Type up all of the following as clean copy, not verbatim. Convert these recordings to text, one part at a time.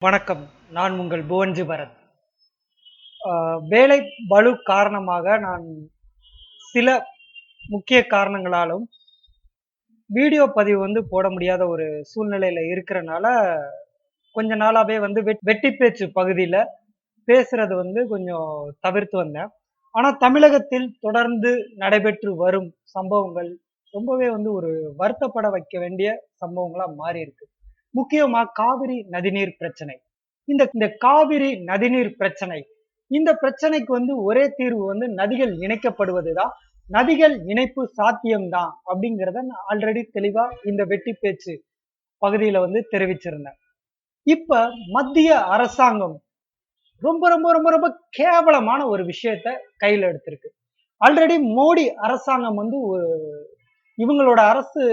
வணக்கம். நான் உங்கள் புவன்ஜி பரத். வேலை பளு காரணமாக நான் சில முக்கிய காரணங்களாலும் வீடியோ பதிவு போட முடியாத ஒரு சூழ்நிலையில இருக்கிறனால, கொஞ்ச நாளாவே வெட்டி பேச்சு பகுதியில பேசுறது கொஞ்சம் தவிர்த்து வந்தேன். ஆனா தமிழகத்தில் தொடர்ந்து நடைபெற்று வரும் சம்பவங்கள் ரொம்பவே ஒரு வருத்தப்பட வைக்க வேண்டிய சம்பவங்களா மாறி இருக்கு. முக்கியமா காவிரி நதிநீர் பிரச்சனை. இந்த இந்த காவிரி நதிநீர் பிரச்சனை. இந்த பிரச்சனைக்கு ஒரே தீர்வு நதிகள் இணைக்கப்படுவதுதான். நதிகள் இணைப்பு சாத்தியம்தான் அப்படிங்கிறத நான் ஆல்ரெடி தெளிவா இந்த வெட்டி பேச்சு பகுதியில தெரிவிச்சிருந்தேன். இப்ப மத்திய அரசாங்கம் ரொம்ப ரொம்ப ரொம்ப ரொம்ப கேவலமான ஒரு விஷயத்த கையில எடுத்திருக்கு. ஆல்ரெடி மோடி அரசாங்கம் இவங்களோட அரசு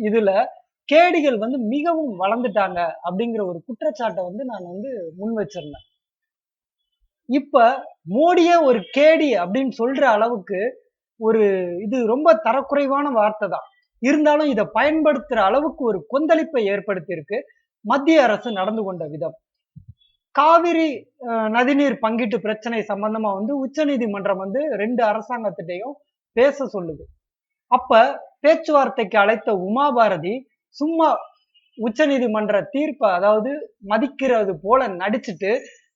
இதுல கேடிகள் மிகவும் வளர்ந்துட்டாங்க அப்படிங்கிற ஒரு குற்றச்சாட்டை நான் முன் வச்சிருந்தேன். இப்ப மோடியே ஒரு கேடி அப்படின்னு சொல்ற அளவுக்கு ஒரு இது ரொம்ப தரக்குறைவான வார்த்தை தான். இருந்தாலும் இதை பயன்படுத்துற அளவுக்கு ஒரு கொந்தளிப்பை ஏற்படுத்தி இருக்கு மத்திய அரசு நடந்து கொண்ட விதம். காவிரி நதிநீர் பங்கீட்டு பிரச்சனை சம்பந்தமா உச்ச நீதிமன்றம் 2 அரசாங்கத்திட்டையும் பேச சொல்லுது. அப்ப பேச்சுவார்த்தைக்கு அழைத்த உமாபாரதி சும்மா உச்ச நீதிமன்ற தீர்ப்பை அதாவது மதிக்கிறது போல நடிச்சுட்டு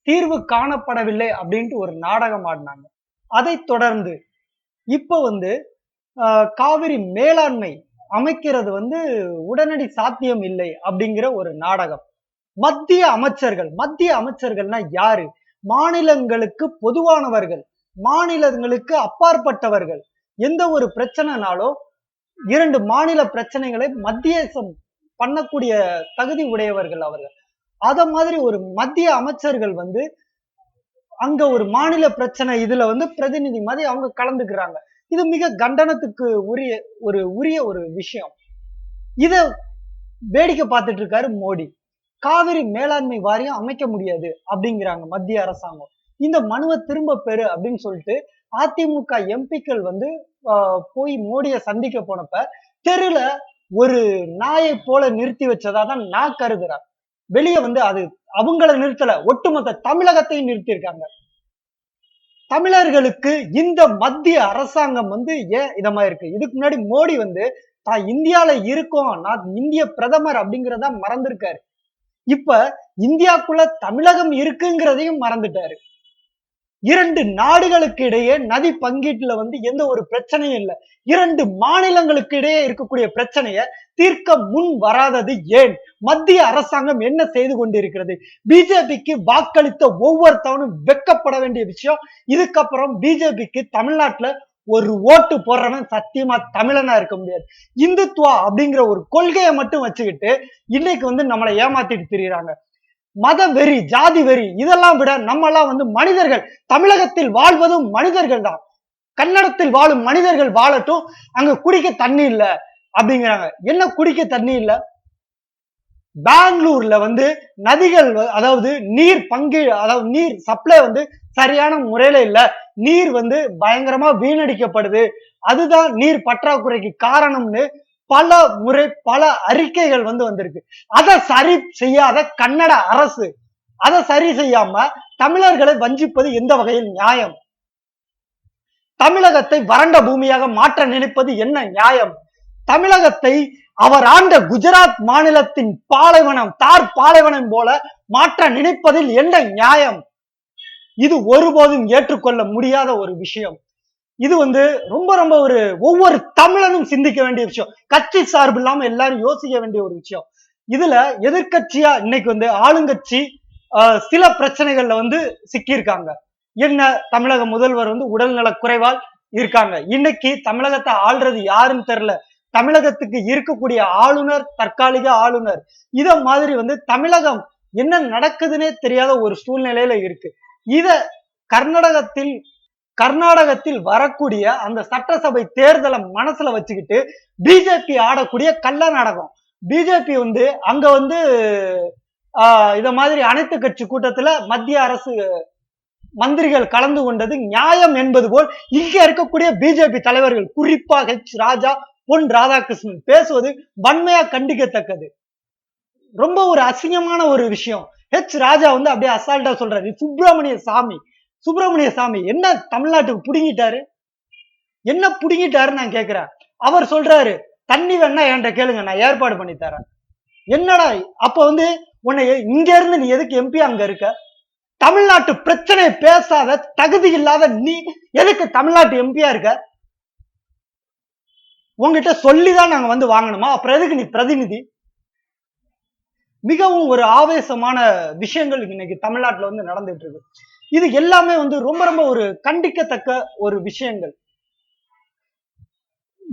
தீர்வு காணப்படவில்லை அப்படின்ட்டு ஒரு நாடகம் ஆடினாங்க. அதை தொடர்ந்து இப்ப காவிரி மேலாண்மை அமைக்கிறது உடனடி சாத்தியம் இல்லை அப்படிங்கிற ஒரு நாடகம். மத்திய அமைச்சர்கள்னா யாரு? மாநிலங்களுக்கு பொதுவானவர்கள், மாநிலங்களுக்கு அப்பாற்பட்டவர்கள். எந்த ஒரு பிரச்சனைனாலும் 2 மாநில பிரச்சனைகளை மத்தியசம் பண்ணக்கூடிய தகுதி உடையவர்கள் அவர்கள். அத மாதிரி ஒரு மத்திய அமைச்சர்கள் அங்க ஒரு மாநில பிரச்சனை இதுல பிரதிநிதி மாதிரி அவங்க கலந்துக்கிறாங்க. இது மிக கண்டனத்துக்கு உரிய ஒரு விஷயம். இத வேடிக்கை பார்த்துட்டு இருக்காரு மோடி. காவிரி மேலாண்மை வாரியம் அமைக்க முடியாது அப்படிங்கிறாங்க மத்திய அரசாங்கம். இந்த மனுவை திரும்ப பெறு அப்படின்னு சொல்லிட்டு அதிமுக எம்பிக்கள் போய் மோடியை சந்திக்க போனப்ப தெருல ஒரு நாயை போல நிறுத்தி வச்சதா தான் நான் கருதுறேன். வெளியே அது அவங்கள நிறுத்தல, ஒட்டுமொத்த தமிழகத்தையும் நிறுத்தி இருக்காங்க. தமிழர்களுக்கு இந்த மத்திய அரசாங்கம் ஏன் இத மாதிரி இருக்கு? இதுக்கு முன்னாடி மோடி தான் இந்தியால இருக்கோம், நான் இந்திய பிரதமர் அப்படிங்கறத மறந்திருக்காரு. இப்ப இந்தியாக்குள்ள தமிழகம் இருக்குங்கிறதையும் மறந்துட்டாரு. 2 நாடுகளுக்கு இடையே நதி பங்கீட்டுல எந்த ஒரு பிரச்சனையும் இல்லை. 2 மாநிலங்களுக்கு இடையே இருக்கக்கூடிய பிரச்சனையை தீர்க்க முன் வராதது ஏன்? மத்திய அரசாங்கம் என்ன செய்து கொண்டிருக்கிறது? பிஜேபிக்கு வாக்களித்த ஒவ்வொருத்தவனும் வெட்கப்பட வேண்டிய விஷயம். இதுக்கப்புறம் பிஜேபிக்கு தமிழ்நாட்டுல ஒரு ஓட்டு போடுறவன் சத்தியமா தமிழனா இருக்க முடியாது. இந்துத்துவா அப்படிங்கிற ஒரு கொள்கையை மட்டும் வச்சுக்கிட்டு இன்னைக்கு நம்மளை ஏமாத்திட்டு திரியிறாங்க. மத வெறி, ஜாதி வெறி இதெல்லாம் விட நம்ம எல்லாம் மனிதர்கள். தமிழகத்தில் வாழ்வதும் மனிதர்கள் தான். கன்னடத்தில் வாழும் மனிதர்கள் வாழட்டும், அங்க குடிக்க தண்ணி இல்ல அப்படிங்கிறாங்க. என்ன குடிக்க தண்ணி இல்ல? பெங்களூர்ல நதிகள் அதாவது நீர் அதாவது நீர் சப்ளை சரியான முறையில இல்ல. நீர் பயங்கரமா வீணடிக்கப்படுது. அதுதான் நீர் பற்றாக்குறைக்கு காரணம்னு பல முறை பல அறிக்கைகள் வந்திருக்கு. அதை சரி செய்யாத கன்னட அரசு அதை சரி செய்யாம தமிழர்களை வஞ்சிப்பது எந்த வகையில் நியாயம்? தமிழகத்தை வறண்ட பூமியாக மாற்ற நினைப்பது என்ன நியாயம்? தமிழகத்தை அவர் ஆண்ட குஜராத் மாநிலத்தின் பாலைவனம், தார் பாலைவனம் போல மாற்ற நினைப்பதில் என்ன நியாயம்? இது ஒருபோதும் ஏற்றுக்கொள்ள முடியாத ஒரு விஷயம். இது ரொம்ப ரொம்ப ஒவ்வொரு தமிழனும் சிந்திக்க வேண்டிய விஷயம். கட்சி சார்பு இல்லாம எல்லாரும் யோசிக்க வேண்டிய ஒரு விஷயம். இதுல எதிர்கட்சியா இன்னைக்கு ஆளுங்கட்சி சில பிரச்சனைகள்ல சிக்கியிருக்காங்க. என்ன? தமிழக முதல்வர் உடல்நல குறைவால் இருக்காங்க. இன்னைக்கு தமிழகத்தை ஆள்றது யாருன்னு தெரியல. தமிழகத்துக்கு இருக்கக்கூடிய ஆளுநர் தற்காலிக ஆளுநர். இத மாதிரி தமிழகம் என்ன நடக்குதுன்னே தெரியாத ஒரு சூழ்நிலையில இருக்கு. இத கர்நாடகத்தில் வரக்கூடிய அந்த சட்டசபை தேர்தலை மனசுல வச்சுக்கிட்டு பிஜேபி ஆடக்கூடிய கள்ள நாடகம். பிஜேபி அங்க இத மாதிரி அனைத்து கட்சி கூட்டத்துல மத்திய அரசு மந்திரிகள் கலந்து கொண்டது நியாயம் என்பது போல் இங்க இருக்கக்கூடிய பிஜேபி தலைவர்கள், குறிப்பாக ராஜா, பொன் ராதாகிருஷ்ணன் பேசுவது வன்மையா கண்டிக்கத்தக்கது. ரொம்ப ஒரு அசிங்கமான ஒரு விஷயம். ராஜா வந்து அப்படியே அசால்ட்டா சொல்றாரு, சுப்பிரமணிய சாமி என்ன தமிழ்நாட்டுக்கு புடுங்கிட்டாரு, என்ன புடுங்கிட்டாருன்னு நான் கேட்கிறேன். அவர் சொல்றாரு, தண்ணி வேணா என்கிட்ட கேளுங்க, நான் ஏற்பாடு பண்ணி தரேன். என்னடா அப்ப வந்து உன்னை இங்க இருந்து நீ எதுக்கு எம்பி அங்க இருக்க? தமிழ்நாட்டு பிரச்சனை பேசாத தகுதி இல்லாத நீ எதுக்கு தமிழ்நாட்டு எம்பியா இருக்க? உங்ககிட்ட சொல்லிதான் நாங்க வந்து வாங்கணுமா? அப்புறம் எதுக்கு நீ பிரதிநிதி? மிகவும் ஒரு ஆவேசமான விஷயங்கள் இன்னைக்கு தமிழ்நாட்டுல வந்து நடந்துட்டு இருக்கு. இது எல்லாமே வந்து ரொம்ப ரொம்ப ஒரு கண்டிக்கத்தக்க ஒரு விஷயங்கள்.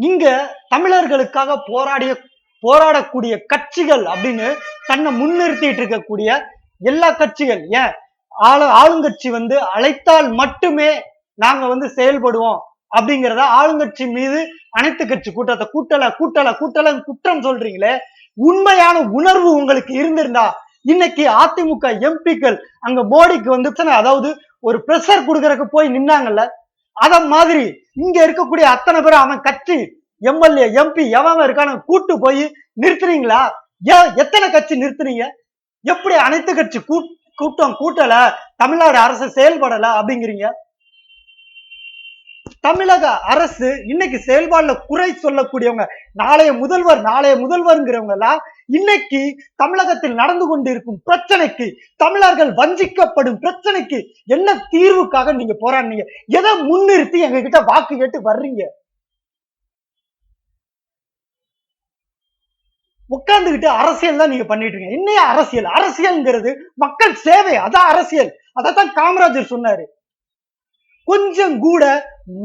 இங்க தமிழர்களுக்காக போராடக்கூடிய கட்சிகள் அப்படின்னு தன்னை முன்னிறுத்திட்டு இருக்கக்கூடிய எல்லா கட்சிகள், ஏன் ஆளுங்கட்சி வந்து அழைத்தால் மட்டுமே நாங்க வந்து செயல்படுவோம் அப்படிங்கிறத ஆளுங்கட்சி மீது அனைத்து கட்சி கூட்டத்தை கூட்டல குற்றம் சொல்றீங்களே, உண்மையான உணர்வு உங்களுக்கு இருந்திருந்தா இன்னைக்கு அதிமுக எம்பிக்கள் அங்க மோடிக்கு வந்து அதாவது ஒரு பிரஷர் கொடுக்கறதுக்கு போய் நின்னாங்கல்ல, அத மாதிரி இங்க இருக்கக்கூடிய அத்தனை பேர் அவன் கட்சி எம்எல்ஏ எம்பி எவன் இருக்கான கூட்டு போய் நிறுத்துறீங்களா? எத்தனை கட்சி நிறுத்துறீங்க? எப்படி அனைத்து கட்சி கூட்டம் கூட்டல, தமிழ்நாடு அரசு செயல்படல அப்படிங்கிறீங்க? தமிழக அரசு இன்னைக்கு செயல்பாடுல குறை சொல்லக்கூடியவங்க, நாளைய முதல்வர்ங்கிறவங்க எல்லாம் இன்னைக்கு தமிழகத்தில் நடந்து கொண்டிருக்கும் பிரச்சனைக்கு, தமிழர்கள் வஞ்சிக்கப்படும் பிரச்சனைக்கு என்ன தீர்வுக்காக நீங்க போராடுனீங்க? எதை முன்னிறுத்தி எங்க கிட்ட வாக்கு கேட்டு வர்றீங்க? உட்கார்ந்துகிட்டு அரசியல் தான் நீங்க பண்ணிட்டு இருக்கீங்க. இன்னைய அரசியல்ங்கிறது மக்கள் சேவை, அதான் அரசியல். அதான் காமராஜர் சொன்னாரு. கொஞ்சம் கூட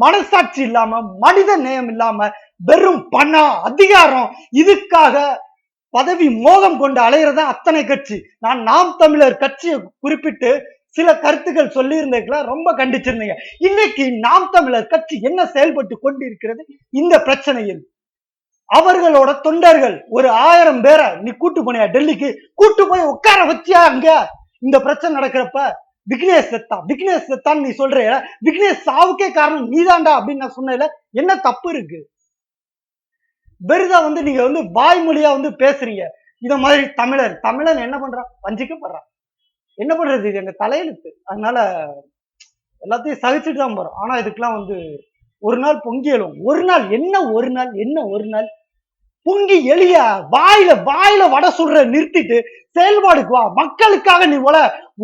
மனசாட்சி இல்லாம, மனித நேயம் இல்லாம, வெறும் பணம் அதிகாரம் இதுக்காக பதவி மோகம் கொண்டு அலையிறதா அத்தனை கட்சி. நான் நாம் தமிழர் கட்சியை குறிப்பிட்டு சில கருத்துக்கள் சொல்லி இருந்தீங்களா, ரொம்ப கண்டிச்சிருந்தீங்க. இன்னைக்கு நாம் தமிழர் கட்சி என்ன செயல்பட்டு கொண்டிருக்கிறது இந்த பிரச்சனையில்? அவர்களோட தொண்டர்கள் ஒரு 1000 பேரை நீ கூட்டு போனியா டெல்லிக்கு? கூட்டு போய் உட்கார வச்சியா அங்க? இந்த பிரச்சனை நடக்கிறப்ப விக்னேஷ் செத்தான் நீ சொல்ற, விக்னேஷ் சாவுக்கே காரணம் நீதாண்டா அப்படின்னு நான் சொன்னேன். என்ன தப்பு இருக்கு? வெறுதா வந்து நீங்க வந்து வாய்மொழியா வந்து பேசுறீங்க. இத மாதிரி தமிழன் என்ன பண்றான்? வஞ்சிக்கப்படுறான். என்ன பண்றது? இது எங்க தலையெழுத்து. அதனால எல்லாத்தையும் சகிச்சுட்டு தான் போறோம். ஆனா இதுக்கெல்லாம் வந்து ஒரு நாள் பொங்கி எழும். ஒரு நாள் பொங்கி எளிய வாயில வடை சுடுற நிறுத்திட்டு செயல்பாடுக்கு வா. மக்களுக்காக நீ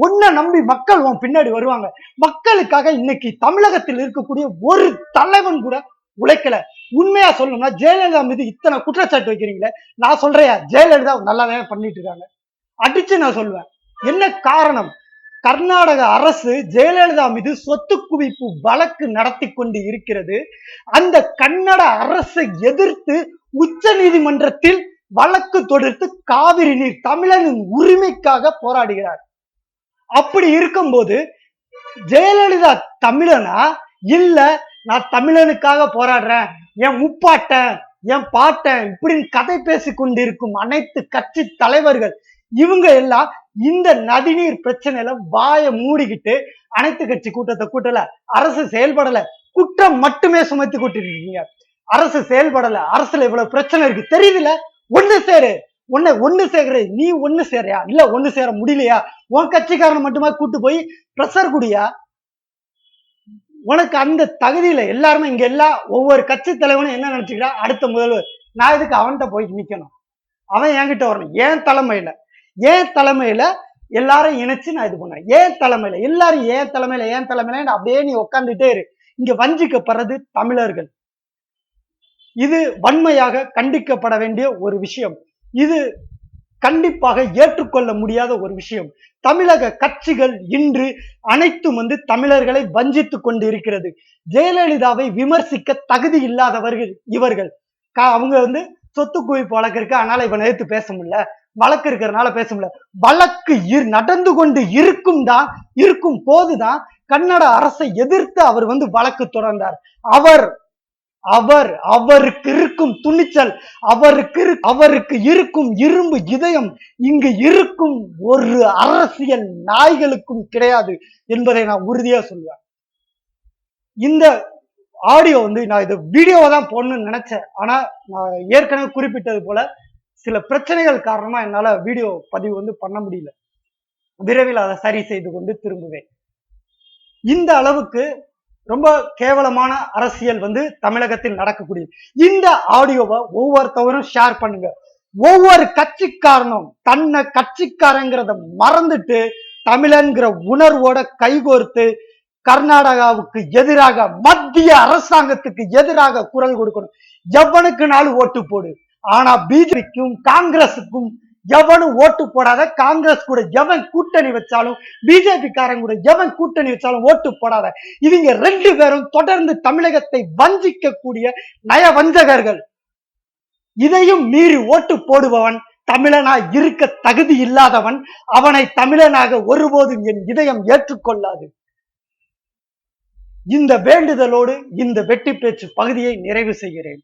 உன்னை நம்பி மக்கள் உன் பின்னாடி வருவாங்க. மக்களுக்காக இன்னைக்கு தமிழகத்தில் இருக்கக்கூடிய ஒரு தலைவன் கூட உழைக்கல. உண்மையா சொல்லணும்னா ஜெயலலிதா மீது இத்தனை குற்றச்சாட்டு வைக்கிறீங்களே, நான் சொல்றேன் ஜெயலலிதா நல்லாதான் பண்ணிட்டு இருக்காங்க. அடிச்சு நான் சொல்லுவேன். என்ன காரணம்? கர்நாடக அரசு ஜெயலலிதா மீது சொத்து குவிப்பு வழக்கு நடத்தி கொண்டு இருக்கிறது. அந்த கன்னட அரசை எதிர்த்து உச்ச நீதிமன்றத்தில் வழக்கு தொடுத்து காவிரி நீர் தமிழனின் உரிமைக்காக போராடுகிறார். அப்படி இருக்கும்போது ஜெயலலிதா தமிழனா இல்ல நான் தமிழனுக்காக போராடுறேன், என் முப்பாட்டன் என் பாட்டன் இப்படின்னு கதை பேசி கொண்டிருக்கும் அனைத்து கட்சி தலைவர்கள் இவங்க எல்லாம் இந்த நதிநீர் பிரச்சனையில வாய மூடிக்கிட்டு அனைத்து கட்சி கூட்டத்தை கூட்டல, அரசு செயல்படல, குற்றம் மட்டுமே சுமத்தி கூட்டிருக்கீங்க. அரசு செயல்படல, அரசுல இவ்வளவு பிரச்சனை இருக்கு தெரியுதுல, ஒண்ணு சேரு. ஒண்ணு சேர்க்கிற நீ ஒண்ணு சேரியா? இல்ல ஒண்ணு சேர முடியலையா? உன் கட்சிக்காரன் மட்டுமா கூட்டு போய் பிரஷர் குடியா? உனக்கு அந்த தகுதியில எல்லாருமே இங்க எல்லாம் ஒவ்வொரு கட்சி தலைவனும் என்ன நினைச்சுக்கிறா, அடுத்த முதல்வர் நான் எதுக்கு அவன்கிட்ட போய் நிக்கணும், அவன் என்கிட்ட வரணும். ஏன் தலைமையில எல்லாரும் இணைச்சு நான் இது பண்ணேன். ஏன் தலைமையில எல்லாரும் ஏன் தலைமையில அப்படியே நீ உட்கார்ந்துட்டே இரு. இங்க வஞ்சிக்கப்படுறது தமிழர்கள். இது வன்மையாக கண்டிக்கப்பட வேண்டிய ஒரு விஷயம். இது கண்டிப்பாக ஏற்றுக்கொள்ள முடியாத ஒரு விஷயம். தமிழக கட்சிகள் இன்று அனைத்தும் வந்து தமிழர்களை வஞ்சித்துக் கொண்டு இருக்கிறது. ஜெயலலிதாவை விமர்சிக்க தகுதி இல்லாதவர்கள் இவர்கள். அவங்க வந்து சொத்து குவிப்பு வழக்கு இருக்கு, அதனால இவன் எடுத்து பேச முடியல, வழக்கு இருக்கிறதுனால பேச முடியல. வழக்கு நடந்து கொண்டு இருக்கும் போதுதான் கன்னட அரசை எதிர்த்து அவர் வந்து வழக்கு தொடர்ந்தார். அவருக்கு இருக்கும் துணிச்சல், அவருக்கு இருக்கும் இரும்பு இதயம் இங்கு இருக்கும் ஒரு அரசியல் நாய்களுக்கும் கிடையாது என்பதை நான் உறுதியா சொல்லுவேன். இந்த ஆடியோ வந்து நான் இது வீடியோவை தான் போடணும்னு நினைச்சேன். ஆனா நான் ஏற்கனவே குறிப்பிட்டது போல சில பிரச்சனைகள் காரணமா என்னால வீடியோ பதிவு வந்து பண்ண முடியல. விரைவில் அதை சரி செய்து கொண்டு திரும்புவேன். இந்த அளவுக்கு ரொம்ப கேவலமான அரசியல் தமிழகத்தில் நடக்கக்கூடிய இந்த ஆடியோவை ஒவ்வொருத்தவரும் ஷேர் பண்ணுங்க. ஒவ்வொரு கட்சிக்காரனும் தன்னை கட்சிக்காரங்கிறத மறந்துட்டு தமிழன்கிற உணர்வோட கைகோர்த்து கர்நாடகாவுக்கு எதிராக மத்திய அரசாங்கத்துக்கு எதிராக குரல் கொடுக்கணும். எவனுக்குனாலும் ஓட்டு போடு, ஆனா பிஜேபிக்கும் காங்கிரசுக்கும் எவனும் ஓட்டு போடாத. காங்கிரஸ் கூட எவன் கூட்டணி வச்சாலும் பிஜேபி காரங்க கூட எவன் கூட்டணி வச்சாலும் ஓட்டு போடாத. இவங்க 2 பேரும் தொடர்ந்து தமிழகத்தை வஞ்சிக்க கூடிய நயவஞ்சகர்கள். இதையும் மீறி ஓட்டு போடுபவன் தமிழனா இருக்க தகுதி இல்லாதவன். அவனை தமிழனாக ஒருபோதும் என் இதயம் ஏற்றுக்கொள்ளாது. இந்த வேண்டுதலோடு இந்த வெட்டி பேச்சு பகுதியை நிறைவு செய்கிறேன்.